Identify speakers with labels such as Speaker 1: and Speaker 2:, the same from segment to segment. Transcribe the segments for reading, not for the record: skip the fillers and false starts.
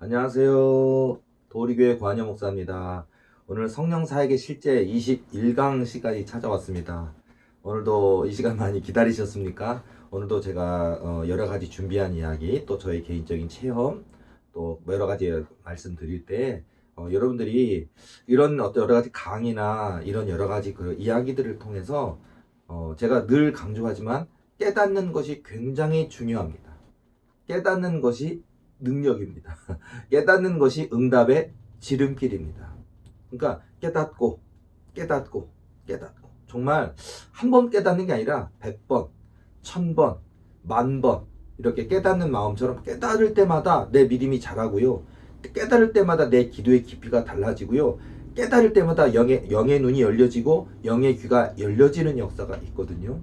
Speaker 1: 안녕하세요. 도리교회 관여 목사입니다. 오늘 성령 사역의 실제 21강 시간이 찾아왔습니다. 오늘도 이 시간 많이 기다리셨습니까? 오늘도 제가 여러 가지 준비한 이야기, 또 저의 개인적인 체험, 또 여러 가지 말씀드릴 때 여러분들이 이런 어떤 여러 가지 강의나 이런 여러 가지 그 이야기들을 통해서 제가 늘 강조하지만 깨닫는 것이 굉장히 중요합니다. 깨닫는 것이 능력입니다. 깨닫는 것이 응답의 지름길입니다. 그러니까 깨닫고 깨닫고 깨닫고 정말 한 번 깨닫는 게 아니라 100번, 1000번, 10,000번 이렇게 깨닫는 마음처럼 깨달을 때마다 내 믿음이 자라고요. 깨달을 때마다 내 기도의 깊이가 달라지고요. 깨달을 때마다 영의 눈이 열려지고 영의 귀가 열려지는 역사가 있거든요.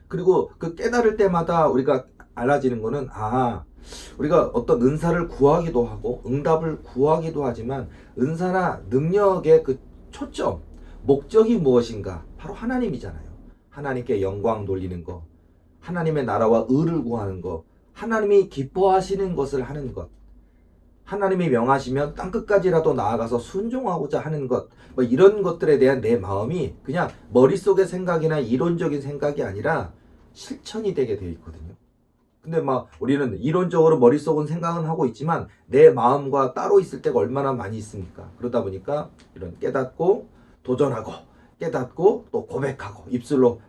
Speaker 1: 그리고 그 깨달을 때마다 우리가 알아지는 거는 우리가 어떤 은사를 구하기도 하고 응답을 구하기도 하지만 은사나 능력의 그 초점, 목적이 무엇인가? 바로 하나님이잖아요. 하나님께 영광 돌리는 거, 하나님의 나라와 의를 구하는 거, 하나님이 기뻐하시는 것을 하는 것, 하나님이 명하시면 땅끝까지라도 나아가서 순종하고자 하는 것, 뭐 이런 것들에 대한 내 마음이 그냥 머릿속의 생각이나 이론적인 생각이 아니라 실천이 되게 되어 있거든요. 근데 막 우리는 이론적으로 머릿속은 생각은 하고 있지만 내 마음과 따로 있을 때가 얼마나 많이 있습니까? 그러다 보니까 이런 깨닫고 도전하고 깨닫고 또 고백하고 입술로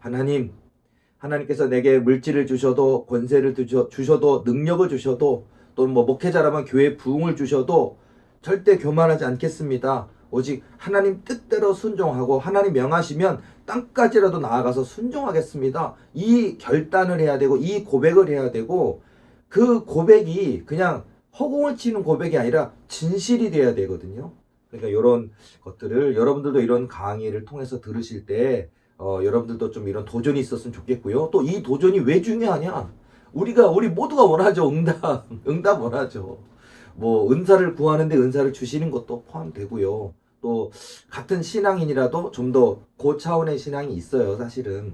Speaker 1: 하나님께서 내게 물질을 주셔도 권세를 주셔도 능력을 주셔도 또 뭐 목회자라면 교회 부흥을 주셔도 절대 교만하지 않겠습니다. 오직 하나님 뜻대로 순종하고 하나님 명하시면 땅까지라도 나아가서 순종하겠습니다. 이 결단을 해야 되고 이 고백을 해야 되고 그 고백이 그냥 허공을 치는 고백이 아니라 진실이 돼야 되거든요. 그러니까 이런 것들을 여러분들도 이런 강의를 통해서 들으실 때 여러분들도 좀 이런 도전이 있었으면 좋겠고요. 또 이 도전이 왜 중요하냐? 우리 모두가 원하죠. 응답 원하죠. 뭐 은사를 구하는데 은사를 주시는 것도 포함되고요. 또 같은 신앙인이라도 좀 더 고차원의 신앙이 있어요. 사실은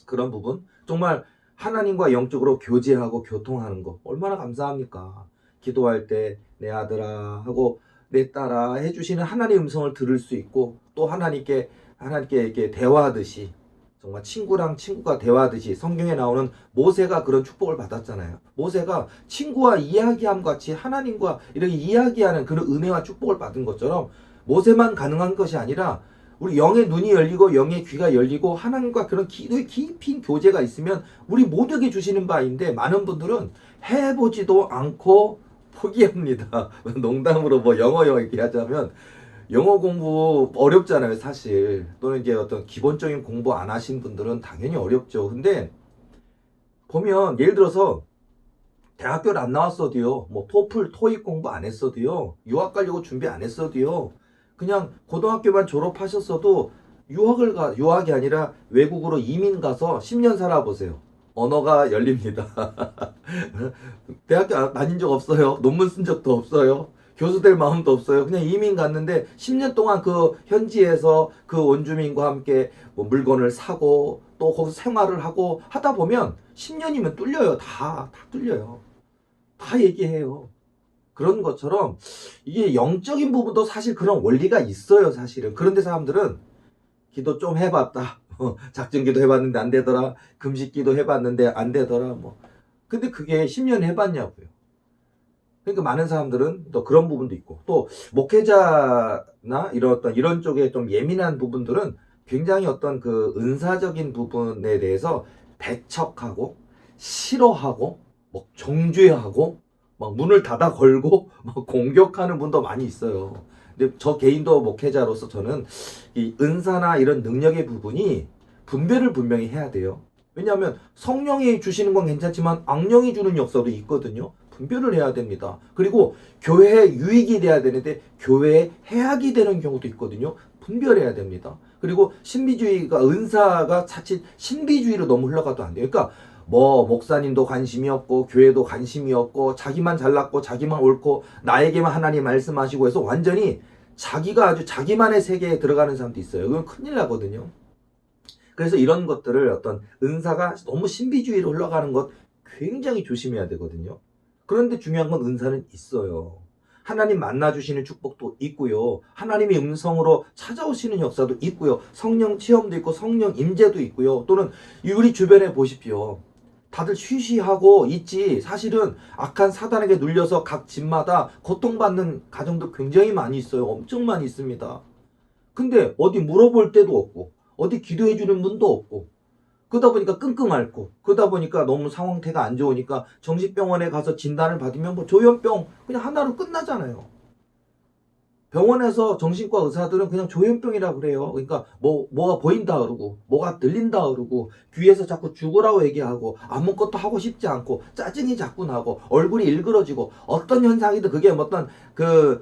Speaker 1: 그런 부분 정말 하나님과 영적으로 교제하고 교통하는 거 얼마나 감사합니까? 기도할 때 내 아들아 하고 내 딸아 해주시는 하나님의 음성을 들을 수 있고 또 하나님께 이렇게 대화하듯이 정말 친구랑 친구가 대화하듯이 성경에 나오는 모세가 그런 축복을 받았잖아요. 모세가 친구와 이야기함 같이 하나님과 이렇게 이야기하는 그런 은혜와 축복을 받은 것처럼 모세만 가능한 것이 아니라 우리 영의 눈이 열리고 영의 귀가 열리고 하나님과 그런 기도의 깊은 교제가 있으면 우리 모두에게 주시는 바인데 많은 분들은 해보지도 않고 포기합니다. 농담으로 뭐 영어 얘기하자면 영어 공부 어렵잖아요, 사실. 또는 이제 어떤 기본적인 공부 안 하신 분들은 당연히 어렵죠. 근데 보면 예를 들어서 대학교를 안 나왔어도요, 뭐 토플, 토익 공부 안 했어도요, 유학 가려고 준비 안 했어도요, 그냥 고등학교만 졸업하셨어도 유학이 아니라 외국으로 이민 가서 10년 살아보세요. 언어가 열립니다. 대학교 다닌 적 없어요. 논문 쓴 적도 없어요. 교수 될 마음도 없어요. 그냥 이민 갔는데 10년 동안 그 현지에서 그 원주민과 함께 뭐 물건을 사고 또 거기서 생활을 하고 하다 보면 10년이면 뚫려요. 다 뚫려요. 다 얘기해요. 그런 것처럼 이게 영적인 부분도 사실 그런 원리가 있어요, 사실은. 그런데 사람들은 기도 좀 해봤다. 작정기도 해봤는데 안 되더라. 금식기도 해봤는데 안 되더라. 뭐. 근데 그게 10년 해봤냐고요. 그러니까 많은 사람들은 또 그런 부분도 있고 또 목회자나 이런 쪽에 좀 예민한 부분들은 굉장히 어떤 그 은사적인 부분에 대해서 배척하고 싫어하고 뭐 정죄하고 막 문을 닫아 걸고 막 공격하는 분도 많이 있어요. 근데 저 개인도 목회자로서 저는 이 은사나 이런 능력의 부분이 분별을 분명히 해야 돼요. 왜냐하면 성령이 주시는 건 괜찮지만 악령이 주는 역사도 있거든요. 분별을 해야 됩니다. 그리고 교회에 유익이 돼야 되는데 교회에 해악이 되는 경우도 있거든요. 분별해야 됩니다. 그리고 신비주의가 은사가 자칫 신비주의로 너무 흘러가도 안 돼요. 그러니까 뭐 목사님도 관심이 없고 교회도 관심이 없고 자기만 잘났고 자기만 옳고 나에게만 하나님 말씀하시고 해서 완전히 자기가 아주 자기만의 세계에 들어가는 사람도 있어요. 그건 큰일 나거든요. 그래서 이런 것들을 어떤 은사가 너무 신비주의로 흘러가는 것 굉장히 조심해야 되거든요. 그런데 중요한 건 은사는 있어요. 하나님 만나주시는 축복도 있고요. 하나님의 음성으로 찾아오시는 역사도 있고요. 성령 체험도 있고 성령 임재도 있고요. 또는 우리 주변에 보십시오. 다들 쉬쉬하고 있지 사실은 악한 사단에게 눌려서 각 집마다 고통받는 가정도 굉장히 많이 있어요. 엄청 많이 있습니다. 근데 어디 물어볼 데도 없고 어디 기도해 주는 분도 없고 그러다 보니까 끙끙 앓고 그러다 보니까 너무 상황태가 안 좋으니까 정신병원에 가서 진단을 받으면 뭐 조현병 그냥 하나로 끝나잖아요. 병원에서 정신과 의사들은 그냥 조현병이라고 그래요. 그러니까 뭐가 보인다 그러고 뭐가 들린다 그러고 귀에서 자꾸 죽으라고 얘기하고 아무것도 하고 싶지 않고 짜증이 자꾸 나고 얼굴이 일그러지고 어떤 현상이든 그게 어떤 그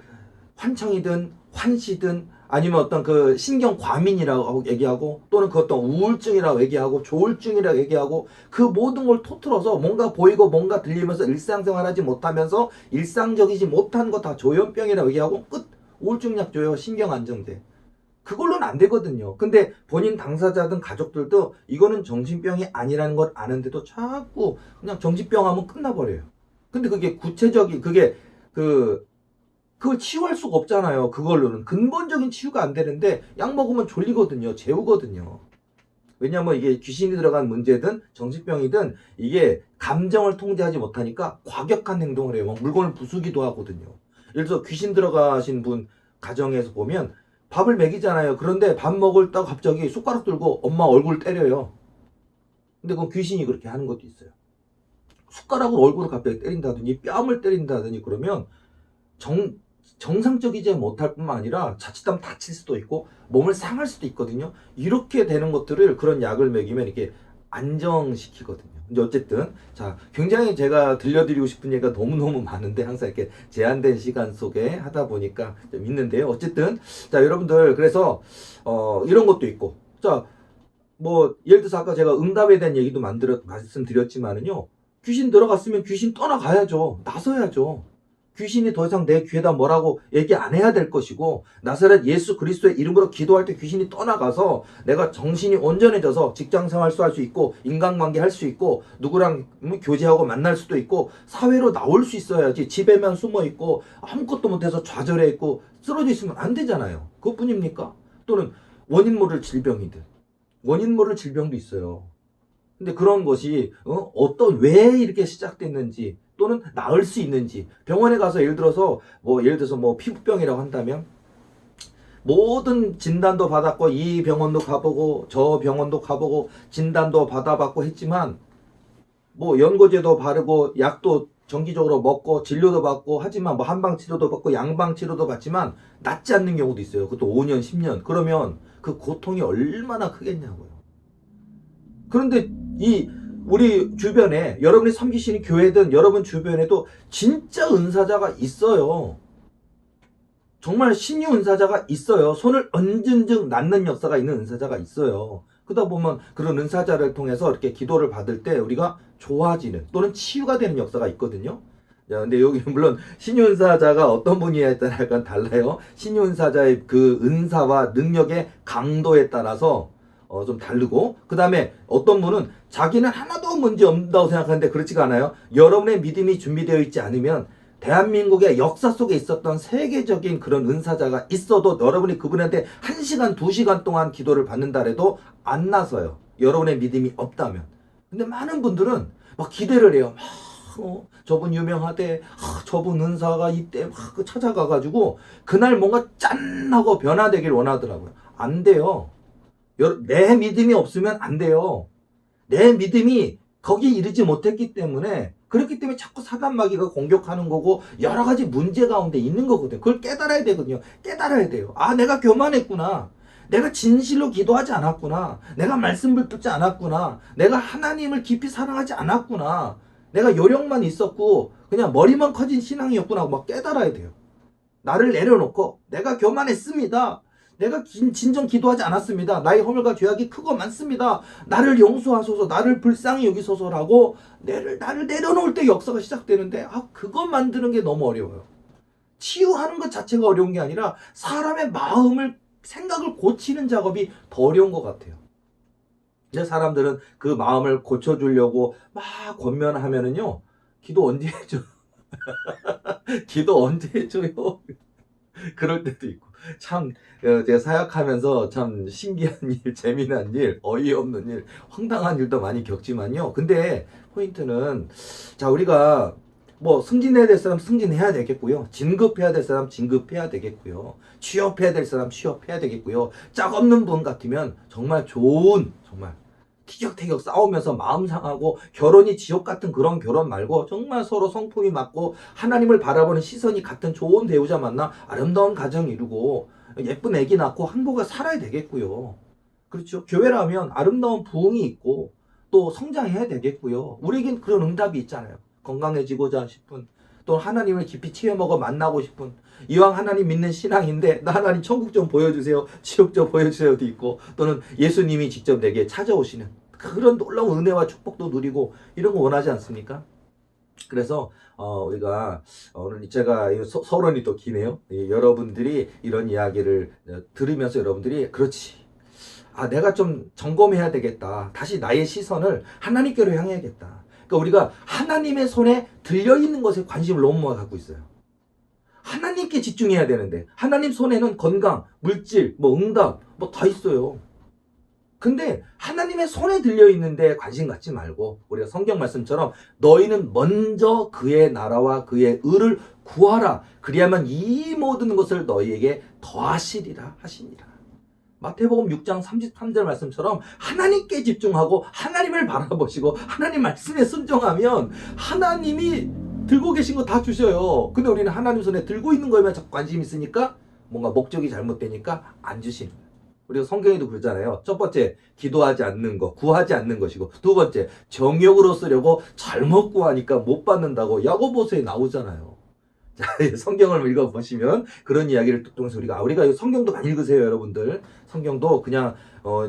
Speaker 1: 환청이든 환시든 아니면 어떤 그 신경 과민이라고 얘기하고 또는 그 어떤 우울증이라고 얘기하고 조울증이라고 얘기하고 그 모든 걸 토틀어서 뭔가 보이고 뭔가 들리면서 일상생활하지 못하면서 일상적이지 못한 거 다 조현병이라고 얘기하고 끝. 우울증약 줘요. 신경 안정제. 그걸로는 안 되거든요. 근데 본인 당사자든 가족들도 이거는 정신병이 아니라는 걸 아는데도 자꾸 그냥 정신병 하면 끝나버려요. 근데 그게 구체적인 그게 그걸 치유할 수가 없잖아요. 그걸로는 근본적인 치유가 안 되는데 약 먹으면 졸리거든요. 재우거든요. 왜냐면 이게 귀신이 들어간 문제든 정신병이든 이게 감정을 통제하지 못하니까 과격한 행동을 해요. 막 물건을 부수기도 하거든요. 예를 들어서 귀신 들어가신 분 가정에서 보면 밥을 먹이잖아요. 그런데 밥 먹을 때 갑자기 숟가락 들고 엄마 얼굴 때려요. 근데 그건 귀신이 그렇게 하는 것도 있어요. 숟가락으로 얼굴을 갑자기 때린다든지 뺨을 때린다든지 그러면 정상적이지 못할 뿐만 아니라 자칫하면 다칠 수도 있고 몸을 상할 수도 있거든요. 이렇게 되는 것들을 그런 약을 먹이면 이렇게 안정시키거든요. 근데 어쨌든 자 굉장히 제가 들려드리고 싶은 얘기가 너무너무 많은데 항상 이렇게 제한된 시간 속에 하다 보니까 좀 있는데요. 어쨌든 자 여러분들 그래서 이런 것도 있고 자 뭐 예를 들어서 아까 제가 응답에 대한 얘기도 말씀드렸지만은요. 귀신 들어갔으면 귀신 떠나가야죠. 나서야죠. 귀신이 더 이상 내 귀에다 뭐라고 얘기 안 해야 될 것이고 나사렛 예수 그리스도의 이름으로 기도할 때 귀신이 떠나가서 내가 정신이 온전해져서 직장생활 할 수 있고 인간관계 할 수 있고 누구랑 교제하고 만날 수도 있고 사회로 나올 수 있어야지 집에만 숨어 있고 아무것도 못해서 좌절해 있고 쓰러져 있으면 안 되잖아요. 그것뿐입니까? 또는 원인 모를 질병이든 원인 모를 질병도 있어요. 근데 그런 것이 어떤 왜 이렇게 시작됐는지 또는 나을 수 있는지 병원에 가서 예를 들어서 뭐 피부병이라고 한다면 모든 진단도 받았고 이 병원도 가보고 저 병원도 가보고 진단도 받아봤고 했지만 뭐 연고제도 바르고 약도 정기적으로 먹고 진료도 받고 하지만 뭐 한방 치료도 받고 양방 치료도 받지만 낫지 않는 경우도 있어요. 그것도 5년 10년 그러면 그 고통이 얼마나 크겠냐고요. 그런데 이 우리 주변에 여러분이 섬기시는 교회든 여러분 주변에도 진짜 은사자가 있어요. 정말 신유 은사자가 있어요. 손을 얹은 즉 낫는 역사가 있는 은사자가 있어요. 그러다 보면 그런 은사자를 통해서 이렇게 기도를 받을 때 우리가 좋아지는 또는 치유가 되는 역사가 있거든요. 자, 근데 여기 물론 신유 은사자가 어떤 분이냐에 따라 약간 달라요. 신유 은사자의 그 은사와 능력의 강도에 따라서 좀 다르고 그 다음에 어떤 분은 자기는 하나도 문제 없다고 생각하는데 그렇지가 않아요. 여러분의 믿음이 준비되어 있지 않으면 대한민국의 역사 속에 있었던 세계적인 그런 은사자가 있어도 여러분이 그분한테 1시간 2시간 동안 기도를 받는다 해도 안 나서요. 여러분의 믿음이 없다면. 근데 많은 분들은 막 기대를 해요. 막 저분 유명하대. 저분 은사가 이때 막 찾아가가지고 그날 뭔가 짠하고 변화되길 원하더라고요. 안 돼요. 내 믿음이 없으면 안 돼요. 내 믿음이 거기 이르지 못했기 때문에 그렇기 때문에 자꾸 사단마귀가 공격하는 거고 여러 가지 문제 가운데 있는 거거든요. 그걸 깨달아야 되거든요. 깨달아야 돼요. 아 내가 교만했구나. 내가 진실로 기도하지 않았구나. 내가 말씀을 듣지 않았구나. 내가 하나님을 깊이 사랑하지 않았구나. 내가 요령만 있었고 그냥 머리만 커진 신앙이었구나 하고 막 깨달아야 돼요. 나를 내려놓고 내가 교만했습니다. 내가 진정 기도하지 않았습니다. 나의 허물과 죄악이 크고 많습니다. 나를 용서하소서, 나를 불쌍히 여기소서라고 나를 내려놓을 때 역사가 시작되는데 그거 만드는 게 너무 어려워요. 치유하는 것 자체가 어려운 게 아니라 사람의 마음을 생각을 고치는 작업이 더 어려운 것 같아요. 이제 사람들은 그 마음을 고쳐주려고 막 권면하면은요 기도 언제 해줘? 기도 언제 해줘요? 그럴 때도 있고. 참, 제가 사역하면서 참 신기한 일, 재미난 일, 어이없는 일, 황당한 일도 많이 겪지만요. 근데 포인트는, 자, 우리가 뭐 승진해야 될 사람 승진해야 되겠고요. 진급해야 될 사람 진급해야 되겠고요. 취업해야 될 사람 취업해야 되겠고요. 짝 없는 분 같으면 정말 좋은, 정말 티격태격 싸우면서 마음 상하고 결혼이 지옥 같은 그런 결혼 말고 정말 서로 성품이 맞고 하나님을 바라보는 시선이 같은 좋은 배우자 만나 아름다운 가정 이루고 예쁜 아기 낳고 행복하게 살아야 되겠고요. 그렇죠. 교회라면 아름다운 부흥이 있고 또 성장해야 되겠고요. 우리에겐 그런 응답이 있잖아요. 건강해지고자 싶은, 또 하나님을 깊이 체험하고 만나고 싶은, 이왕 하나님 믿는 신앙인데 나 하나님 천국 좀 보여주세요, 지옥 좀 보여주세요도 있고, 또는 예수님이 직접 내게 찾아오시는 그런 놀라운 은혜와 축복도 누리고 이런 거 원하지 않습니까? 그래서 우리가 오늘 제가 서론이 또 기네요. 여러분들이 이런 이야기를 들으면서 여러분들이 그렇지, 아, 내가 좀 점검해야 되겠다. 다시 나의 시선을 하나님께로 향해야겠다. 그러니까 우리가 하나님의 손에 들려있는 것에 관심을 너무 많이 갖고 있어요. 하나님께 집중해야 되는데, 하나님 손에는 건강, 물질, 뭐 응답, 뭐 다 있어요. 근데 하나님의 손에 들려있는데 관심 갖지 말고, 우리가 성경 말씀처럼 너희는 먼저 그의 나라와 그의 의를 구하라. 그리하면 이 모든 것을 너희에게 더하시리라 하시니라. 마태복음 6장 33절 말씀처럼 하나님께 집중하고 하나님을 바라보시고 하나님 말씀에 순종하면 하나님이 들고 계신 거 다 주셔요. 근데 우리는 하나님 손에 들고 있는 거에만 자꾸 관심이 있으니까 뭔가 목적이 잘못되니까 안 주시는 거예요. 우리가 성경에도 그러잖아요. 첫 번째, 기도하지 않는 것, 구하지 않는 것이고, 두 번째, 정욕으로 쓰려고 잘못 구하니까 못 받는다고 야고보서에 나오잖아요. 자, 성경을 읽어보시면 그런 이야기를 통해서 우리가 성경도 많이 읽으세요, 여러분들. 성경도 그냥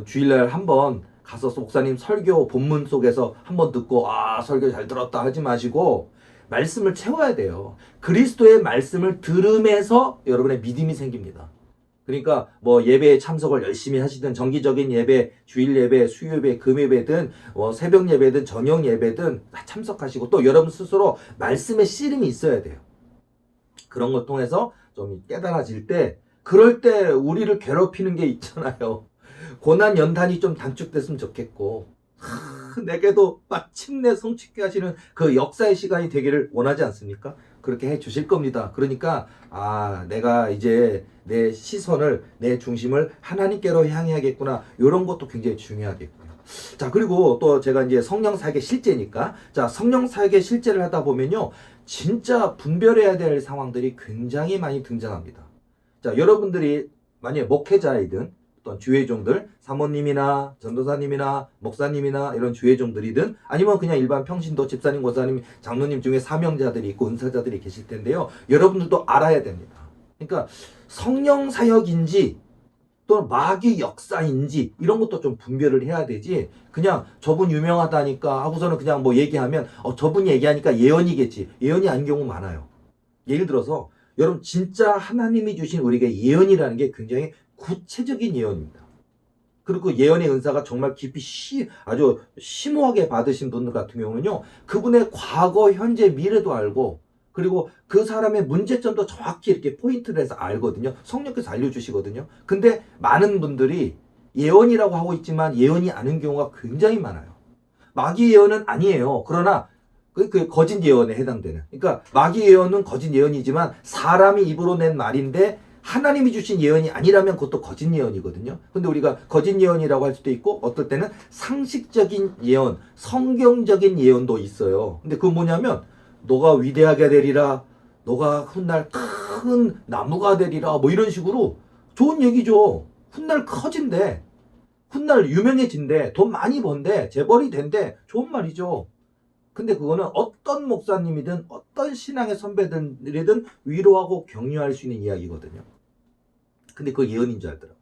Speaker 1: 주일날 한번 가서 목사님 설교 본문 속에서 한번 듣고 아, 설교 잘 들었다 하지 마시고 말씀을 채워야 돼요. 그리스도의 말씀을 들음에서 여러분의 믿음이 생깁니다. 그러니까 뭐 예배에 참석을 열심히 하시든 정기적인 예배, 주일 예배, 수요 예배, 금 예배든 새벽 예배든 저녁 예배든 참석하시고 또 여러분 스스로 말씀의 씨름이 있어야 돼요. 그런 걸 통해서 좀 깨달아질 때, 그럴 때 우리를 괴롭히는 게 있잖아요. 고난 연단이 좀 단축됐으면 좋겠고, 내게도 마침내 성취케 하시는 그 역사의 시간이 되기를 원하지 않습니까? 그렇게 해 주실 겁니다. 그러니까 내가 이제 내 시선을, 내 중심을 하나님께로 향해야겠구나, 이런 것도 굉장히 중요하겠고요. 자, 그리고 또 제가 이제 성령 사역의 실제니까, 자, 성령 사역의 실제를 하다 보면요, 진짜 분별해야 될 상황들이 굉장히 많이 등장합니다. 자, 여러분들이 만약에 목회자이든 어떤 주회종들, 사모님이나 전도사님이나 목사님이나 이런 주회종들이든 아니면 그냥 일반 평신도 집사님, 권사님, 장로님 중에 사명자들이 있고 은사자들이 계실 텐데요. 여러분들도 알아야 됩니다. 그러니까 성령 사역인지 또는 마귀 역사인지 이런 것도 좀 분별을 해야 되지, 그냥 저분 유명하다니까 하고서는 그냥 뭐 얘기하면 저분이 얘기하니까 예언이겠지. 예언이 아닌 경우 많아요. 예를 들어서 여러분, 진짜 하나님이 주신 우리에게 예언이라는 게 굉장히 구체적인 예언입니다. 그리고 그 예언의 은사가 정말 깊이 아주 심오하게 받으신 분들 같은 경우는요, 그분의 과거, 현재, 미래도 알고, 그리고 그 사람의 문제점도 정확히 이렇게 포인트를 해서 알거든요. 성령께서 알려주시거든요. 근데 많은 분들이 예언이라고 하고 있지만 예언이 아닌 경우가 굉장히 많아요. 마귀 예언은 아니에요. 그러나 그 거짓 예언에 해당되는. 그러니까 마귀 예언은 거짓 예언이지만 사람이 입으로 낸 말인데 하나님이 주신 예언이 아니라면 그것도 거짓 예언이거든요. 근데 우리가 거짓 예언이라고 할 수도 있고 어떨 때는 상식적인 예언, 성경적인 예언도 있어요. 근데 그건 뭐냐면 너가 위대하게 되리라, 너가 훗날 큰 나무가 되리라, 뭐 이런 식으로 좋은 얘기죠. 훗날 커진대, 훗날 유명해진대, 돈 많이 번대, 재벌이 된대, 좋은 말이죠. 근데 그거는 어떤 목사님이든 어떤 신앙의 선배들이든 위로하고 격려할 수 있는 이야기거든요. 근데 그거 예언인 줄 알더라고.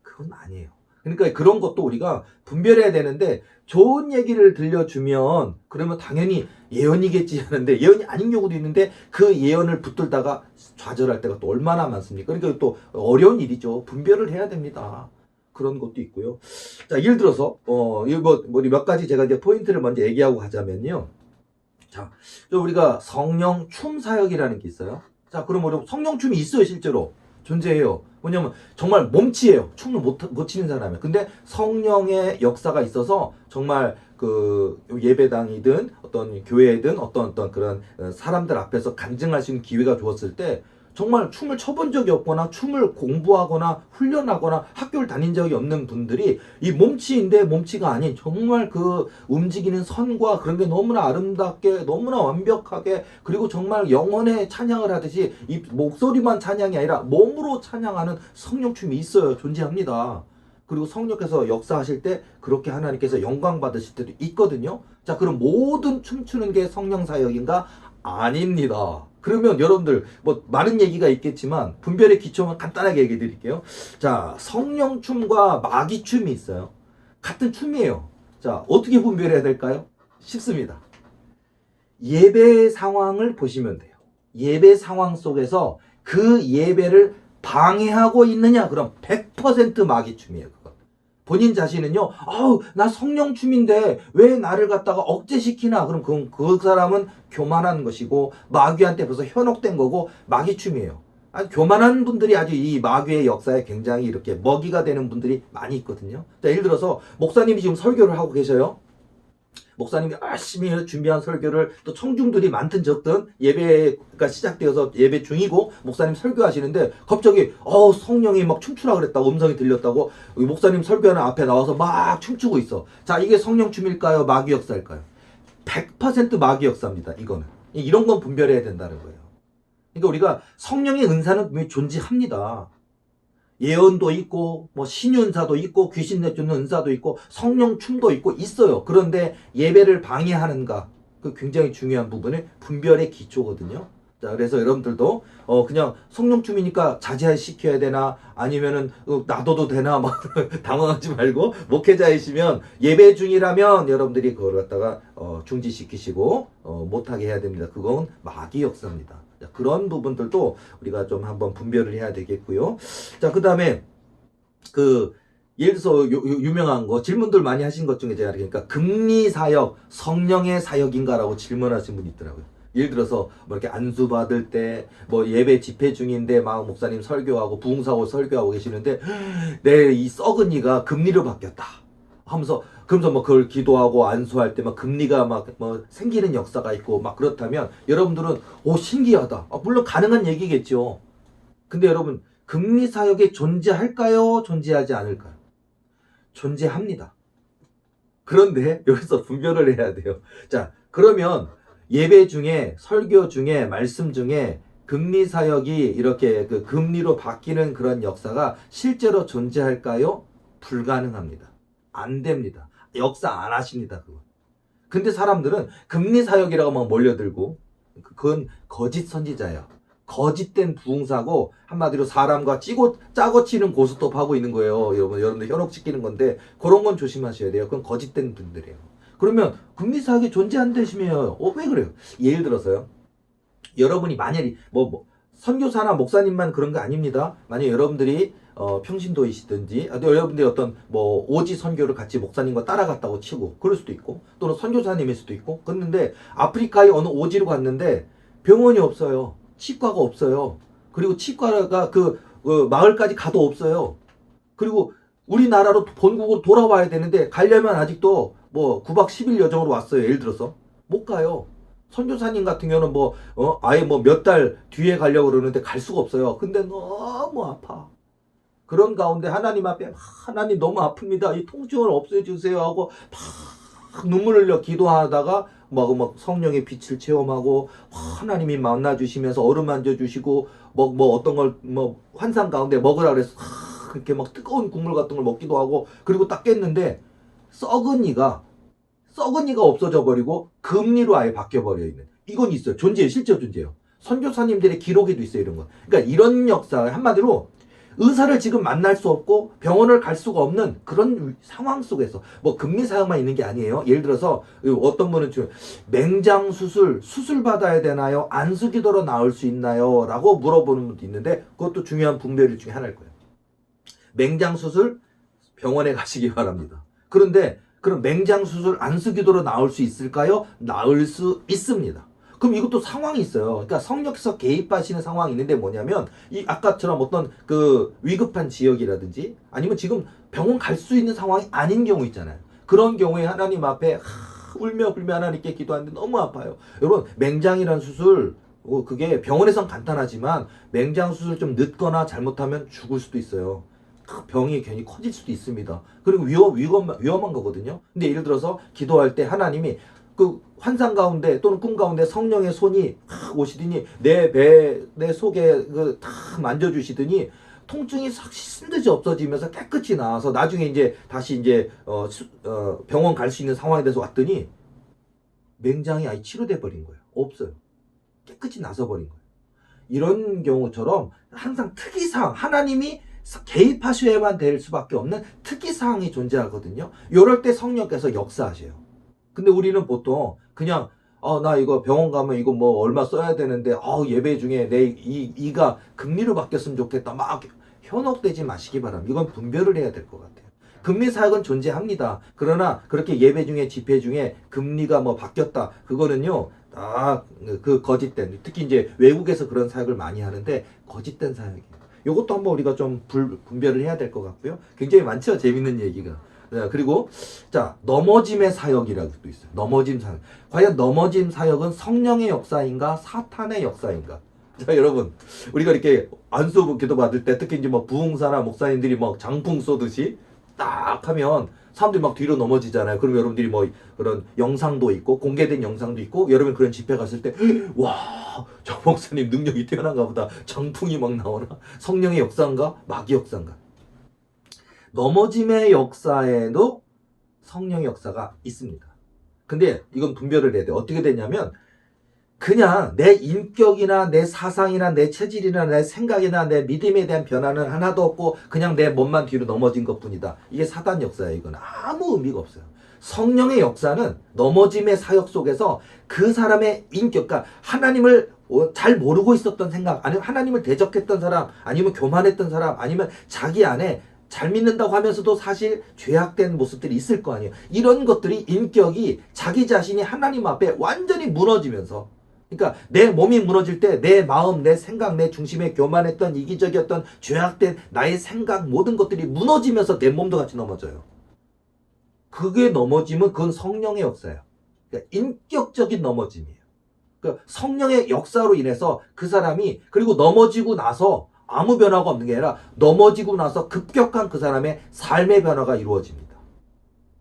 Speaker 1: 그건 아니에요. 그러니까 그런 것도 우리가 분별해야 되는데, 좋은 얘기를 들려주면 그러면 당연히 예언이겠지 하는데 예언이 아닌 경우도 있는데 그 예언을 붙들다가 좌절할 때가 또 얼마나 많습니까? 그러니까 또 어려운 일이죠. 분별을 해야 됩니다. 그런 것도 있고요. 자, 예를 들어서 이거 우리 몇 가지 제가 이제 포인트를 먼저 얘기하고 가자면요. 자, 우리가 성령춤 사역이라는 게 있어요. 자, 그럼 우리 성령춤이 있어요, 실제로. 존재해요. 뭐냐면 정말 몸치예요. 춤을 못 치는 사람이에요. 근데 성령의 역사가 있어서 정말 그 예배당이든 어떤 교회든 어떤 그런 사람들 앞에서 간증할 수 있는 기회가 주었을 때 정말 춤을 춰본 적이 없거나 춤을 공부하거나 훈련하거나 학교를 다닌 적이 없는 분들이 이 몸치인데 몸치가 아닌 정말 그 움직이는 선과 그런 게 너무나 아름답게 너무나 완벽하게 그리고 정말 영혼의 찬양을 하듯이 이 목소리만 찬양이 아니라 몸으로 찬양하는 성령춤이 있어요. 존재합니다. 그리고 성령께서 역사하실 때 그렇게 하나님께서 영광 받으실 때도 있거든요. 자, 그럼 모든 춤추는 게 성령 사역인가? 아닙니다. 그러면 여러분들 뭐 많은 얘기가 있겠지만 분별의 기초만 간단하게 얘기해 드릴게요. 자, 성령춤과 마귀춤이 있어요. 같은 춤이에요. 자, 어떻게 분별해야 될까요? 쉽습니다. 예배 상황을 보시면 돼요. 예배 상황 속에서 그 예배를 방해하고 있느냐? 그럼 100% 마귀춤이에요. 그거. 본인 자신은요, 아우, 나 성령춤인데 왜 나를 갖다가 억제시키나? 그럼 그 사람은 교만한 것이고, 마귀한테 벌써 현혹된 거고, 마귀춤이에요. 아주 교만한 분들이 아주 이 마귀의 역사에 굉장히 이렇게 먹이가 되는 분들이 많이 있거든요. 자, 예를 들어서, 목사님이 지금 설교를 하고 계셔요. 목사님이 열심히 준비한 설교를 또 청중들이 많든 적든 예배가 시작되어서 예배 중이고 목사님 설교하시는데 갑자기 성령이 막 춤추라 그랬다고 음성이 들렸다고 목사님 설교하는 앞에 나와서 막 춤추고 있어. 자, 이게 성령 춤일까요? 마귀 역사일까요? 100% 마귀 역사입니다. 이거는. 이런 건 분별해야 된다는 거예요. 그러니까 우리가 성령의 은사는 분명히 존재합니다. 예언도 있고 뭐 신윤사도 있고 귀신 내쫓는 은사도 있고 성령 춤도 있고 있어요. 그런데 예배를 방해하는가 그 굉장히 중요한 부분을 분별의 기초거든요. 자, 그래서 여러분들도 그냥 성령 춤이니까 자제시켜야 되나 아니면은 놔둬도 되나 막 당황하지 말고 목회자이시면 예배 중이라면 여러분들이 그걸 갖다가 중지시키시고 못하게 해야 됩니다. 그건 마귀 역사입니다. 자, 그런 부분들도 우리가 좀 한번 분별을 해야 되겠고요. 자, 그 다음에 예를 들어서 유명한 거 질문들 많이 하신 것 중에 제가 그러니까 금리 사역 성령의 사역인가라고 질문하신 분이 있더라고요. 예를 들어서 뭐 이렇게 안수 받을 때 뭐 예배 집회 중인데 막 목사님 설교하고 부흥사고 설교하고 계시는데 내 이 썩은 이가 금리로 바뀌었다 하면서 그러면서 뭐 그걸 기도하고 안수할 때 막 금리가 막 뭐 생기는 역사가 있고 막 그렇다면 여러분들은 신기하다. 물론 가능한 얘기겠죠. 근데 여러분 금리 사역이 존재할까요? 존재하지 않을까요? 존재합니다. 그런데 여기서 분별을 해야 돼요. 자, 그러면 예배 중에 설교 중에 말씀 중에 금리 사역이 이렇게 그 금리로 바뀌는 그런 역사가 실제로 존재할까요? 불가능합니다. 안 됩니다. 역사 안 하십니다. 그거. 근데 사람들은 금리 사역이라고 막 몰려들고 그건 거짓 선지자예요. 거짓된 부흥사고 한마디로 사람과 짜고 치는 고스톱 하고 있는 거예요. 여러분들 현혹시키는 건데 그런 건 조심하셔야 돼요. 그건 거짓된 분들이에요. 그러면 금리 사역이 존재한다시면요. 왜 그래요? 예를 들어서요. 여러분이 만약에 선교사나 목사님만 그런 거 아닙니다. 만약 여러분들이 평신도이시든지 여러분들이 어떤 오지 선교를 같이 목사님과 따라갔다고 치고 그럴 수도 있고 또는 선교사님일 수도 있고 그랬는데 아프리카의 어느 오지로 갔는데 병원이 없어요. 치과가 없어요. 그리고 치과가 그 마을까지 가도 없어요. 그리고 우리나라로 본국으로 돌아와야 되는데 가려면 아직도 9박 10일 여정으로 왔어요. 예를 들어서 못 가요. 선교사님 같은 경우는 아예 몇 달 뒤에 가려고 그러는데 갈 수가 없어요. 근데 너무 아파. 그런 가운데 하나님 앞에 하나님 너무 아픕니다. 이 통증을 없애주세요 하고 막 눈물 흘려 기도하다가 막 성령의 빛을 체험하고 하나님이 만나주시면서 어루만져 주시고 어떤 걸 환상 가운데 먹으라 그래서 그렇게 막 뜨거운 국물 같은 걸 먹기도 하고 그리고 딱 깼는데 썩은 이가 없어져 버리고 금리로 아예 바뀌어 버려 있는 이건 있어요. 존재해요. 실제 존재해요. 선교사님들의 기록에도 있어요. 이런 거. 그러니까 이런 역사 한마디로 의사를 지금 만날 수 없고 병원을 갈 수가 없는 그런 상황 속에서 금리 사역만 있는 게 아니에요. 예를 들어서 어떤 분은 지금 맹장 수술 받아야 되나요? 안수기도로 나을 수 있나요? 라고 물어보는 분도 있는데 그것도 중요한 분별 중에 하나일 거예요. 맹장 수술 병원에 가시기 바랍니다. 그런데 그럼 맹장 수술 안수 기도로 나올 수 있을까요? 나을 수 있습니다. 그럼 이것도 상황이 있어요. 그러니까 성역에서 개입하시는 상황이 있는데 뭐냐면 이 아까처럼 어떤 그 위급한 지역이라든지 아니면 지금 병원 갈 수 있는 상황이 아닌 경우 있잖아요. 그런 경우에 하나님 앞에 울며 불며 하나님께 기도하는데 너무 아파요. 여러분 맹장이란 수술 그게 병원에선 간단하지만 맹장 수술 좀 늦거나 잘못하면 죽을 수도 있어요. 그 병이 괜히 커질 수도 있습니다. 그리고 위험한 거거든요. 근데 예를 들어서 기도할 때 하나님이 그 환상 가운데 또는 꿈 가운데 성령의 손이 오시더니 내 배, 내 속에 그 다 만져주시더니 통증이 싹 씻은 듯이 없어지면서 깨끗이 나와서 나중에 이제 다시 이제 병원 갈 수 있는 상황에 대해서 왔더니 맹장이 아예 치료돼 버린 거예요. 없어요. 깨끗이 나서 버린 거예요. 이런 경우처럼 항상 특이사항, 하나님이 개입하셔야만 될 수밖에 없는 특이사항이 존재하거든요. 이럴 때 성령께서 역사하셔요. 근데 우리는 보통 그냥 나 이거 병원 가면 이거 뭐 얼마 써야 되는데 예배 중에 내 이가 금리로 바뀌었으면 좋겠다 막 현혹되지 마시기 바랍니다. 이건 분별을 해야 될 것 같아요. 금리 사역은 존재합니다. 그러나 그렇게 예배 중에 집회 중에 금리가 뭐 바뀌었다 그거는요 그 거짓된 특히 이제 외국에서 그런 사역을 많이 하는데 거짓된 사역이에요. 이것도 한번 우리가 좀 분별을 해야 될 것 같고요. 굉장히 많죠 재밌는 얘기가. 네, 그리고 자 넘어짐의 사역이라고 또 있어요. 넘어짐 사역. 과연 넘어짐 사역은 성령의 역사인가 사탄의 역사인가? 자 여러분 우리가 이렇게 안수 기도 받을 때 특히 이제 뭐 부흥사나 목사님들이 막 장풍 쏘듯이 딱 하면 사람들이 막 뒤로 넘어지잖아요. 그럼 여러분들이 뭐 그런 영상도 있고 공개된 영상도 있고 여러분 그런 집회 갔을 때 와, 저 목사님 능력이 뛰어난가 보다. 장풍이 막 나오나? 성령의 역사인가? 마귀 역사인가? 넘어짐의 역사에도 성령의 역사가 있습니다. 근데 이건 분별을 해야 돼요. 어떻게 되냐면 그냥 내 인격이나 내 사상이나 내 체질이나 내 생각이나 내 믿음에 대한 변화는 하나도 없고 그냥 내 몸만 뒤로 넘어진 것뿐이다. 이게 사단 역사예요. 이건 아무 의미가 없어요. 성령의 역사는 넘어짐의 사역 속에서 그 사람의 인격, 그러니까 하나님을 잘 모르고 있었던 생각, 아니면 하나님을 대적했던 사람, 아니면 교만했던 사람, 아니면 자기 안에 잘 믿는다고 하면서도 사실 죄악된 모습들이 있을 거 아니에요. 이런 것들이 인격이 자기 자신이 하나님 앞에 완전히 무너지면서 그러니까 내 몸이 무너질 때 내 마음, 내 생각, 내 중심에 교만했던 이기적이었던 죄악된 나의 생각 모든 것들이 무너지면서 내 몸도 같이 넘어져요. 그게 넘어지면 그건 성령의 역사예요. 그러니까 인격적인 넘어짐이에요. 그러니까 성령의 역사로 인해서 그 사람이 그리고 넘어지고 나서 아무 변화가 없는 게 아니라 넘어지고 나서 급격한 그 사람의 삶의 변화가 이루어집니다.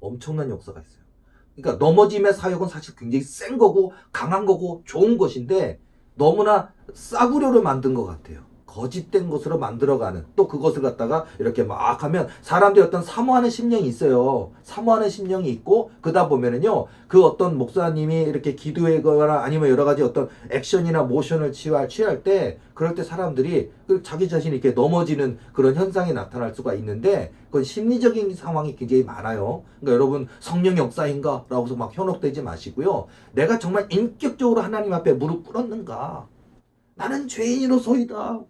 Speaker 1: 엄청난 역사가 있어요. 그러니까 넘어짐의 사역은 사실 굉장히 센 거고 강한 거고 좋은 것인데 너무나 싸구려로 만든 것 같아요. 거짓된 것으로 만들어가는 또 그것을 갖다가 이렇게 막 하면 사람들이 어떤 사모하는 심령이 있어요. 사모하는 심령이 있고 그러다 보면은요 그 어떤 목사님이 이렇게 기도하거나 아니면 여러 가지 어떤 액션이나 모션을 취할 때 그럴 때 사람들이 자기 자신이 이렇게 넘어지는 그런 현상이 나타날 수가 있는데 그건 심리적인 상황이 굉장히 많아요. 그러니까 여러분 성령 역사인가? 라고 해서 막 현혹되지 마시고요. 내가 정말 인격적으로 하나님 앞에 무릎 꿇었는가? 나는 죄인으로소이다.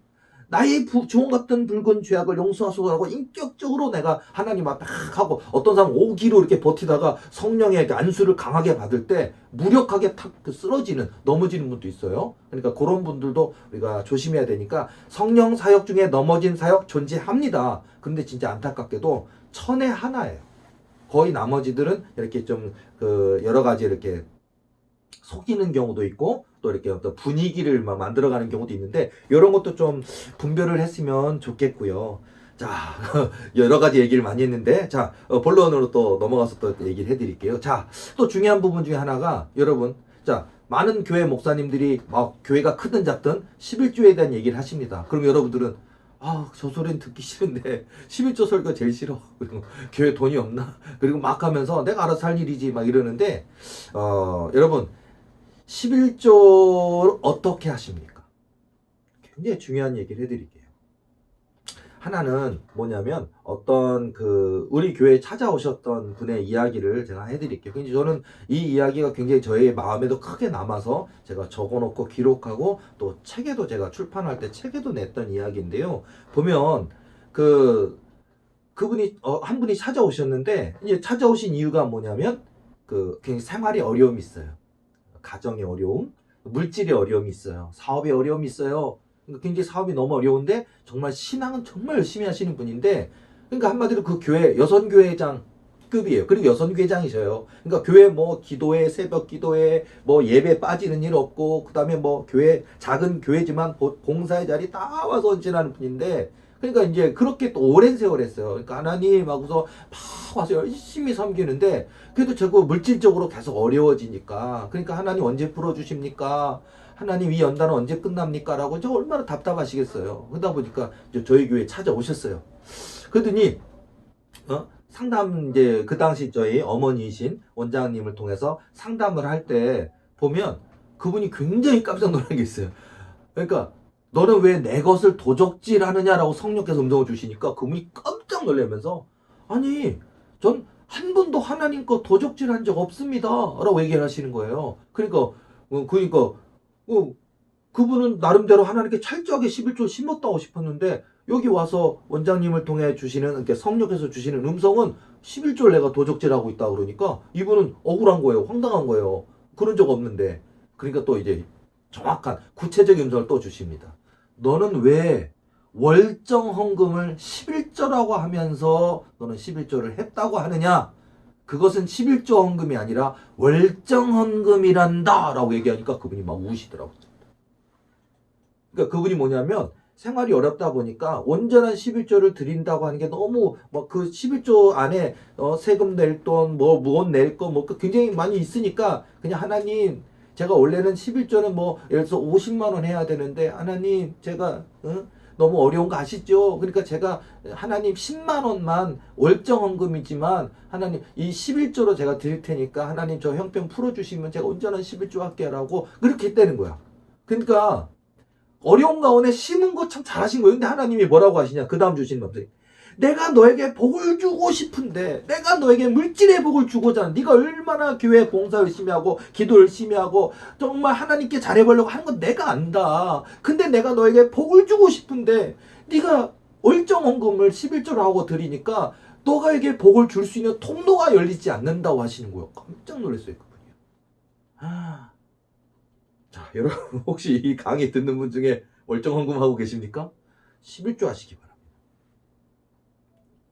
Speaker 1: 나의 주홍 같은 붉은 죄악을 용서하소서라고 인격적으로 내가 하나님 앞에 하고 어떤 사람은 오기로 이렇게 버티다가 성령의 안수를 강하게 받을 때 무력하게 탁 쓰러지는 넘어지는 분도 있어요. 그러니까 그런 분들도 우리가 조심해야 되니까 성령 사역 중에 넘어진 사역 존재합니다. 그런데 진짜 안타깝게도 천에 하나예요. 거의 나머지들은 이렇게 좀 그 여러 가지 이렇게 속이는 경우도 있고 또 이렇게 어떤 분위기를 막 만들어가는 경우도 있는데 이런 것도 좀 분별을 했으면 좋겠고요. 자 여러 가지 얘기를 많이 했는데 자 본론으로 또 넘어가서 또 얘기를 해드릴게요. 자 또 중요한 부분 중에 하나가 여러분 자 많은 교회 목사님들이 막 교회가 크든 작든 11조에 대한 얘기를 하십니다. 그럼 여러분들은 저 소리는 듣기 싫은데 11조 설교 제일 싫어. 그리고 교회 돈이 없나? 그리고 막 하면서 내가 알아서 할 일이지 막 이러는데 여러분 11조 어떻게 하십니까? 굉장히 중요한 얘기를 해드릴게요. 하나는 뭐냐면 어떤 우리 교회에 찾아오셨던 분의 이야기를 제가 해드릴게요. 근데 저는 이 이야기가 굉장히 저의 마음에도 크게 남아서 제가 적어놓고 기록하고 또 책에도 제가 출판할 때 책에도 냈던 이야기인데요. 보면 그분이 한 분이 찾아오셨는데 이제 찾아오신 이유가 뭐냐면 그 굉장히 생활에 어려움이 있어요. 가정의 어려움, 물질의 어려움이 있어요. 사업의 어려움이 있어요. 그러니까 굉장히 사업이 너무 어려운데 정말 신앙은 정말 열심히 하시는 분인데 그러니까 한마디로 그 교회 여선교회장 급이에요. 그리고 여선교회장이셔요. 그러니까 교회 뭐 기도회, 새벽 기도회, 뭐 예배 빠지는 일 없고 그다음에 뭐 교회 작은 교회지만 봉사의 자리 다 와서 헌신하는 분인데 그러니까 이제 그렇게 또 오랜 세월 했어요. 그러니까 하나님 하고서 막 와서 열심히 섬기는데 그래도 자꾸 물질적으로 계속 어려워지니까 그러니까 하나님 언제 풀어주십니까? 하나님 이 연단은 언제 끝납니까? 라고 저 얼마나 답답하시겠어요. 그러다 보니까 저희 교회에 찾아오셨어요. 그러더니 상담 이제 그 당시 저희 어머니이신 원장님을 통해서 상담을 할 때 보면 그분이 굉장히 깜짝 놀란 게 있어요. 그러니까 너는 왜 내 것을 도적질하느냐라고 성령께서 음성을 주시니까 그분이 깜짝 놀라면서 아니 전 한 번도 하나님 거 도적질한 적 없습니다 라고 얘기를 하시는 거예요. 그러니까 그분은 나름대로 하나님께 철저하게 11조 심었다고 싶었는데 여기 와서 원장님을 통해 주시는 그러니까 성령께서 주시는 음성은 11조를 내가 도적질하고 있다 그러니까 이분은 억울한 거예요. 황당한 거예요. 그런 적 없는데. 그러니까 또 이제 정확한 구체적인 음성을 또 주십니다. 너는 왜 월정 헌금을 11조라고 하면서 너는 11조를 했다고 하느냐? 그것은 11조 헌금이 아니라 월정 헌금이란다 라고 얘기하니까 그분이 막 우시더라고요. 그러니까 그분이 뭐냐면 생활이 어렵다 보니까 온전한 11조를 드린다고 하는 게 너무 뭐 그 11조 안에 세금 낼 돈, 뭐 무언 낼 거 뭐 굉장히 많이 있으니까 그냥 하나님 제가 원래는 11조는 뭐 예를 들어서 50만 원 해야 되는데 하나님 제가 너무 어려운 거 아시죠? 그러니까 제가 하나님 10만 원만 월정 헌금이지만 하나님 이 11조로 제가 드릴 테니까 하나님 저 형편 풀어주시면 제가 온전한 11조 할게라고 그렇게 했다는 거야. 그러니까 어려운 가운데 심은 거 참 잘하신 거예요. 근데 하나님이 뭐라고 하시냐? 그 다음 주신 말씀이 내가 너에게 복을 주고 싶은데 내가 너에게 물질의 복을 주고자 하는 네가 얼마나 교회 봉사 열심히 하고 기도 열심히 하고 정말 하나님께 잘해보려고 하는 건 내가 안다. 근데 내가 너에게 복을 주고 싶은데 네가 월정헌금을 11조로 하고 드리니까 너가에게 복을 줄 수 있는 통로가 열리지 않는다고 하시는 거예요. 깜짝 놀랐어요. 그분이요. 자, 여러분 혹시 이 강의 듣는 분 중에 월정헌금 하고 계십니까? 11조 하시기 바랍니다.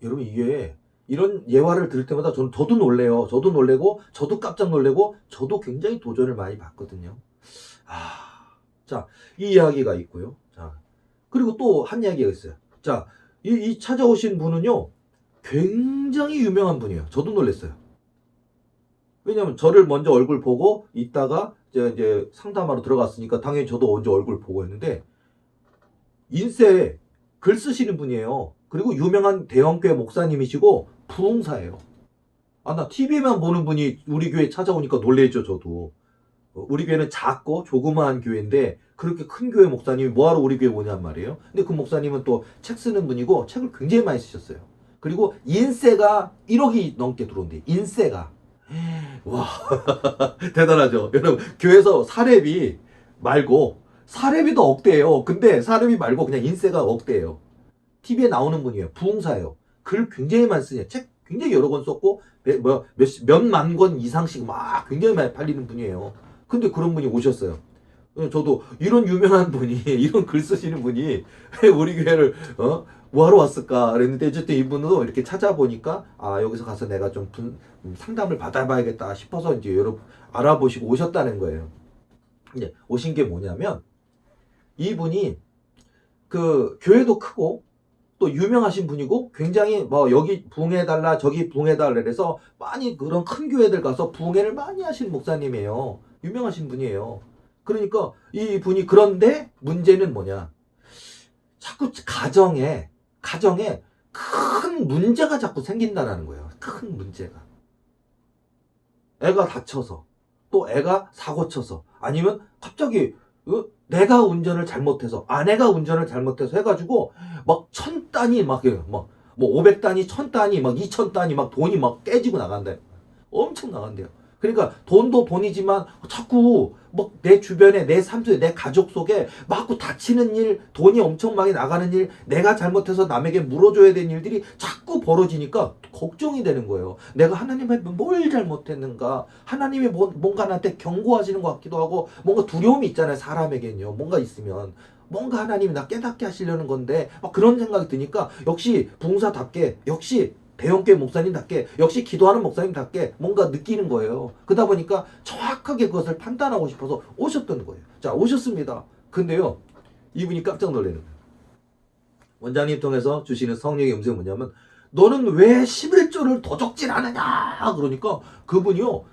Speaker 1: 여러분 이게 이런 예화를 들을 때마다 저도 놀래요. 저도 놀래고 저도 깜짝 놀래고 저도 굉장히 도전을 많이 받거든요. 자, 이 이야기가 있고요. 자, 그리고 또 한 이야기가 있어요. 자, 이 찾아오신 분은요. 굉장히 유명한 분이에요. 저도 놀랐어요. 왜냐면 저를 먼저 얼굴 보고 있다가 이제 상담하러 들어갔으니까 당연히 저도 먼저 얼굴 보고 했는데 인쇄 글 쓰시는 분이에요. 그리고 유명한 대형교회 목사님이시고 부흥사예요. 나 TV에만 보는 분이 우리 교회 찾아오니까 놀랬죠, 저도. 우리 교회는 작고 조그마한 교회인데 그렇게 큰 교회 목사님이 뭐하러 우리 교회 오냔 말이에요. 근데 그 목사님은 또 책 쓰는 분이고 책을 굉장히 많이 쓰셨어요. 그리고 인세가 1억이 넘게 들어온대요. 인세가. 와 대단하죠. 여러분 교회에서 사례비 말고 사례비도 억대예요. 근데 사례비 말고 그냥 인세가 억대예요. TV에 나오는 분이에요. 부흥사예요. 글 굉장히 많이 쓰냐. 책 굉장히 여러 권 썼고 몇만 권 이상씩 막 굉장히 많이 팔리는 분이에요. 근데 그런 분이 오셨어요. 저도 이런 유명한 분이 이런 글 쓰시는 분이 왜 우리 교회를 뭐하러 왔을까 그랬는데 어쨌든 이분도 이렇게 찾아보니까 여기서 가서 내가 좀 상담을 받아봐야겠다 싶어서 이제 여러분 알아보시고 오셨다는 거예요. 이제 오신 게 뭐냐면 이분이 그 교회도 크고 또 유명하신 분이고 굉장히 뭐 여기 부흥해달라 저기 부흥해달라 그래서 많이 그런 큰 교회들 가서 부흥회를 많이 하시는 목사님이에요. 유명하신 분이에요. 그러니까 이 분이 그런데 문제는 뭐냐? 자꾸 가정에 큰 문제가 자꾸 생긴다라는 거예요. 큰 문제가. 애가 다쳐서 또 애가 사고 쳐서 아니면 갑자기 내가 운전을 잘못해서 아내가 운전을 잘못해서 해가지고 막 1000단위 막 500단위 1000단위 막 2000단위 막 돈이 막 깨지고 나간대. 엄청 나간대요. 그러니까 돈도 돈이지만 자꾸 막 내 주변에 내 삶 속에 내 가족 속에 자꾸 다치는 일, 돈이 엄청 많이 나가는 일, 내가 잘못해서 남에게 물어줘야 되는 일들이 자꾸 자꾸 벌어지니까 걱정이 되는 거예요. 내가 하나님한테 뭘 잘못했는가? 하나님이 뭔가 나한테 경고하시는 것 같기도 하고 뭔가 두려움이 있잖아요. 사람에겐요. 뭔가 있으면. 뭔가 하나님이 나 깨닫게 하시려는 건데 막 그런 생각이 드니까 역시 부흥사답게 역시 대형교회 목사님답게 역시 기도하는 목사님답게 뭔가 느끼는 거예요. 그러다 보니까 정확하게 그것을 판단하고 싶어서 오셨던 거예요. 자, 오셨습니다. 근데요. 이분이 깜짝 놀라는 거예요. 원장님 통해서 주시는 성령의 음성이 뭐냐면 너는 왜 11조를 도적질하느냐 그러니까 그분이요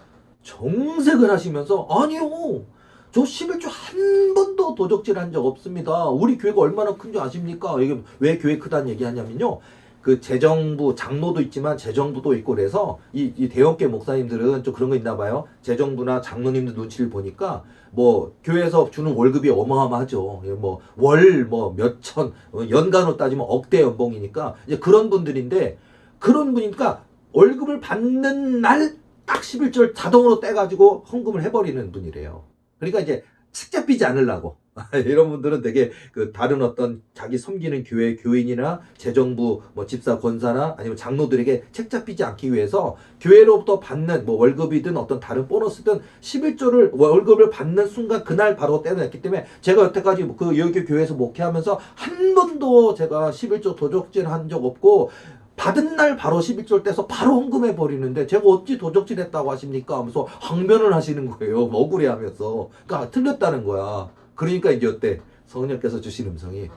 Speaker 1: 정색을 하시면서 아니요 저 11조 한 번도 도적질한 적 없습니다. 우리 교회가 얼마나 큰 줄 아십니까? 이게 왜 교회 크다는 얘기 하냐면요 그 재정부 장로도 있지만 재정부도 있고 그래서 이 대형교회 목사님들은 좀 그런 거 있나 봐요. 재정부나 장로님들 눈치를 보니까 뭐 교회에서 주는 월급이 어마어마하죠. 뭐 월 뭐 몇천 연간으로 따지면 억대 연봉이니까 이제 그런 분들인데 그런 분이니까 월급을 받는 날 딱 11절 자동으로 떼가지고 헌금을 해버리는 분이래요. 그러니까 이제 책 잡히지 않으려고 이런 분들은 되게 그 다른 어떤 자기 섬기는 교회 교인이나 재정부 뭐 집사 권사나 아니면 장로들에게 책 잡히지 않기 위해서 교회로부터 받는 뭐 월급이든 어떤 다른 보너스든 11조를 월급을 받는 순간 그날 바로 떼어냈기 때문에 제가 여태까지 그 여기 교회에서 목회하면서 한 번도 제가 11조 도적질 한 적 없고 받은 날 바로 11조를 떼서 바로 헌금해 버리는데 제가 어찌 도적질했다고 하십니까 하면서 항변을 하시는 거예요. 억울해하면서. 그러니까 틀렸다는 거야. 그러니까 이제 어때? 성령께서 주신 음성이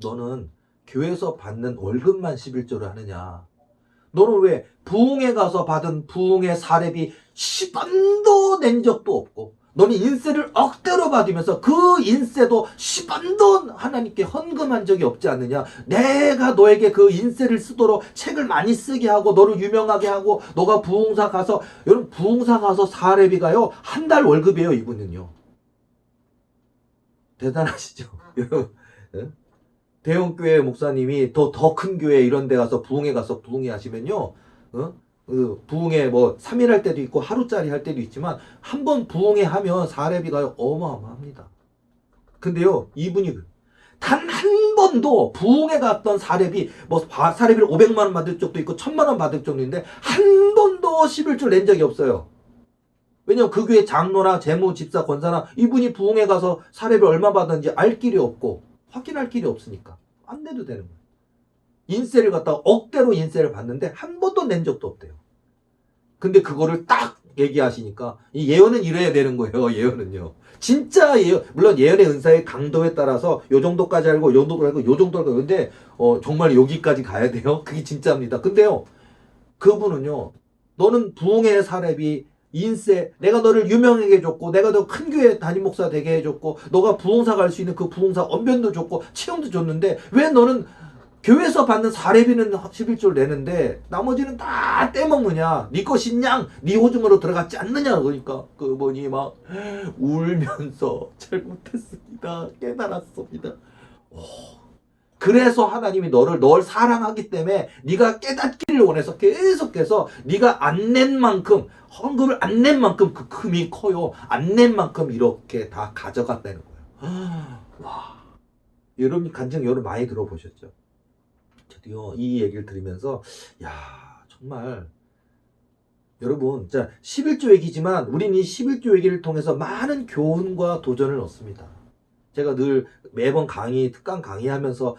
Speaker 1: 너는 교회에서 받는 월급만 11조를 하느냐? 너는 왜 부흥회 가서 받은 부흥회 사례비 10원도 낸 적도 없고 너는 인세를 억대로 받으면서 그 인세도 10원도 하나님께 헌금한 적이 없지 않느냐? 내가 너에게 그 인세를 쓰도록 책을 많이 쓰게 하고 너를 유명하게 하고 너가 부흥사 가서 여러분 부흥사 가서 사례비가요 한 달 월급이에요. 이분은요. 대단하시죠? 여러분 대형교회 목사님이 더 큰 교회 이런 데 가서 부흥회 가서 부흥회 하시면요 그 부흥회 뭐 3일 할 때도 있고 하루짜리 할 때도 있지만 한 번 부흥회 하면 사례비가 어마어마합니다. 근데요 이분이 단 한 번도 부흥회 갔던 사례비 뭐 사례비를 500만 원 받을 적도 있고 1000만 원 받을 적도 있는데 한 번도 11조 낸 적이 없어요. 왜냐면 그 교회 장로나 재무 집사 권사나 이분이 부흥회 가서 사례비 얼마 받았는지 알 길이 없고 확인할 길이 없으니까 안 내도 되는 거예요. 인세를 갖다가 억대로 인세를 받는데 한 번도 낸 적도 없대요. 근데 그거를 딱 얘기하시니까 이 예언은 이래야 되는 거예요. 예언은요. 진짜 예언, 물론 예언의 은사의 강도에 따라서 요 정도까지 알고 요 정도 알고 요 정도 알고 근데 정말 여기까지 가야 돼요. 그게 진짜입니다. 근데요. 그분은요. 너는 부흥의 사례비 인세 내가 너를 유명하게 해줬고 내가 너 큰 교회 담임 목사 되게 해줬고 너가 부흥사 갈 수 있는 그 부흥사 언변도 줬고 채용도 줬는데 왜 너는 교회에서 받는 사례비는 11조를 내는데 나머지는 다 떼먹느냐 네 것이냐 네 호중으로 들어갔지 않느냐 그러니까 그분이 막 울면서 잘못했습니다 깨달았습니다. 그래서 하나님이 널 사랑하기 때문에 네가 깨닫기를 원해서 계속해서 네가 안 낸 만큼 헌금을 안 낸 만큼 그 금이 커요. 안 낸 만큼 이렇게 다 가져갔다는 거예요. 와, 여러분 간증 여러분 많이 들어보셨죠? 저도요 이 얘기를 들으면서 야 정말 여러분 자 11조 얘기지만 우리는 이 11조 얘기를 통해서 많은 교훈과 도전을 얻습니다. 제가 늘 매번 강의 특강 강의하면서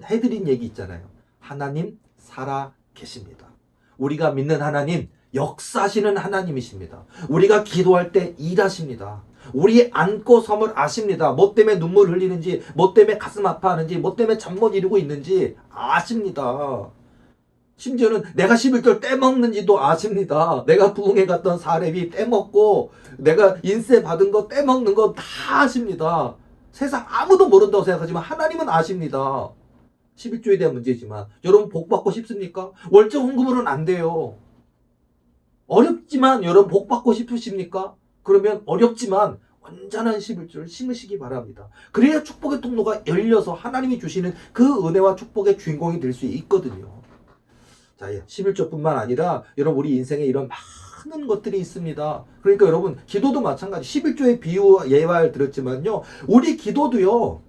Speaker 1: 해드린 얘기 있잖아요. 하나님 살아 계십니다. 우리가 믿는 하나님 역사하시는 하나님이십니다. 우리가 기도할 때 일하십니다. 우리 안고 섬을 아십니다. 뭐 때문에 눈물 흘리는지 뭐 때문에 가슴 아파하는지 뭐 때문에 잠 못 이루고 있는지 아십니다. 심지어는 내가 11절 떼먹는지도 아십니다. 내가 부흥회 갔던 사례비 떼먹고 내가 인세 받은 거 떼먹는 거 다 아십니다. 세상 아무도 모른다고 생각하지만 하나님은 아십니다. 11조에 대한 문제지만 여러분 복 받고 싶습니까? 월정 헌금으로는 안 돼요. 어렵지만 여러분 복 받고 싶으십니까? 그러면 어렵지만 완전한 11조를 심으시기 바랍니다. 그래야 축복의 통로가 열려서 하나님이 주시는 그 은혜와 축복의 주인공이 될 수 있거든요. 자, 11조뿐만 아니라 여러분 우리 인생에 이런 많은 것들이 있습니다. 그러니까 여러분 기도도 마찬가지 11조의 비유와 예화를 들었지만요. 우리 기도도요.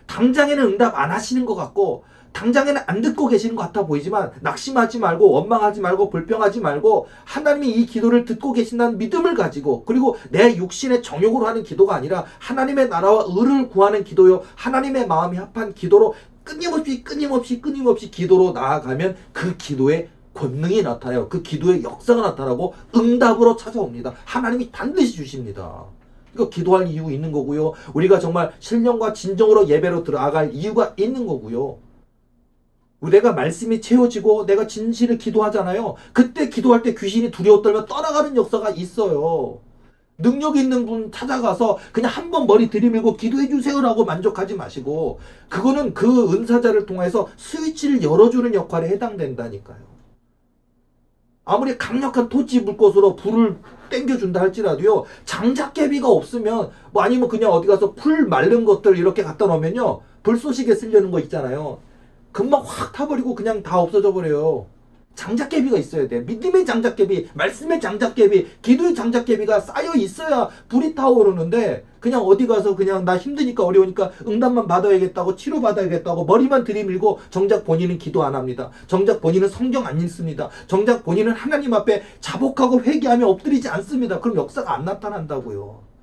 Speaker 1: 당장에는 응답 안 하시는 것 같고 당장에는 안 듣고 계시는 것 같아 보이지만 낙심하지 말고 원망하지 말고 불평하지 말고 하나님이 이 기도를 듣고 계신다는 믿음을 가지고 그리고 내 육신의 정욕으로 하는 기도가 아니라 하나님의 나라와 의를 구하는 기도요 하나님의 마음이 합한 기도로 끊임없이 기도로 나아가면 그 기도의 권능이 나타나요. 그 기도의 역사가 나타나고 응답으로 찾아옵니다. 하나님이 반드시 주십니다. 그러니까 기도할 이유 있는 거고요. 우리가 정말 신령과 진정으로 예배로 들어갈 이유가 있는 거고요. 내가 말씀이 채워지고 내가 진실을 기도하잖아요. 그때 기도할 때 귀신이 두려워 떨며 떠나가는 역사가 있어요. 능력 있는 분 찾아가서 그냥 한 번 머리 들이밀고 기도해 주세요라고 만족하지 마시고 그거는 그 은사자를 통해서 스위치를 열어주는 역할에 해당된다니까요. 아무리 강력한 토지 불꽃으로 불을 땡겨준다 할지라도요 장작개비가 없으면 뭐 아니면 그냥 어디 가서 풀 마른 것들 이렇게 갖다 놓으면요 불쏘시개 쓰려는 거 있잖아요. 금방 확 타버리고 그냥 다 없어져 버려요. 장작개비가 있어야 돼. 믿음의 장작개비, 말씀의 장작개비, 기도의 장작개비가 쌓여 있어야 불이 타오르는데 그냥 어디 가서 그냥 나 힘드니까 어려우니까 응답만 받아야겠다고 치료받아야겠다고 머리만 들이밀고 정작 본인은 기도 안 합니다. 정작 본인은 성경 안 읽습니다. 정작 본인은 하나님 앞에 자복하고 회개하며 엎드리지 않습니다. 그럼 역사가 안 나타난다고요.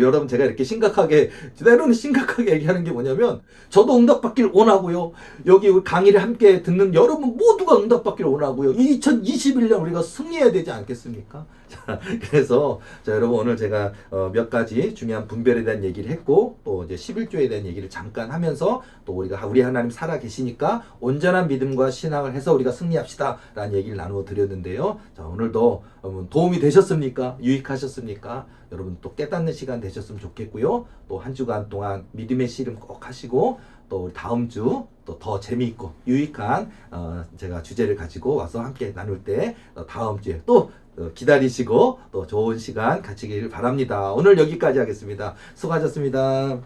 Speaker 1: 여러분 제가 이렇게 심각하게 때로는 심각하게 얘기하는 게 뭐냐면 저도 응답받기를 원하고요. 여기 강의를 함께 듣는 여러분 모두가 응답받기를 원하고요. 2021년 우리가 승리해야 되지 않겠습니까? 자, 그래서 자, 여러분 오늘 제가 몇 가지 중요한 분별에 대한 얘기를 했고 또 이제 11조에 대한 얘기를 잠깐 하면서 또 우리 하나님 살아 계시니까 온전한 믿음과 신앙을 해서 우리가 승리합시다 라는 얘기를 나누어 드렸는데요. 자, 오늘도 도움이 되셨습니까? 유익하셨습니까? 여러분 또 깨닫는 시간 되셨으면 좋겠고요. 또 한 주간 동안 믿음의 씨름 꼭 하시고 또 다음 주 또 더 재미있고 유익한 제가 주제를 가지고 와서 함께 나눌 때 다음 주에 또 기다리시고 또 좋은 시간 가지길 바랍니다. 오늘 여기까지 하겠습니다. 수고하셨습니다.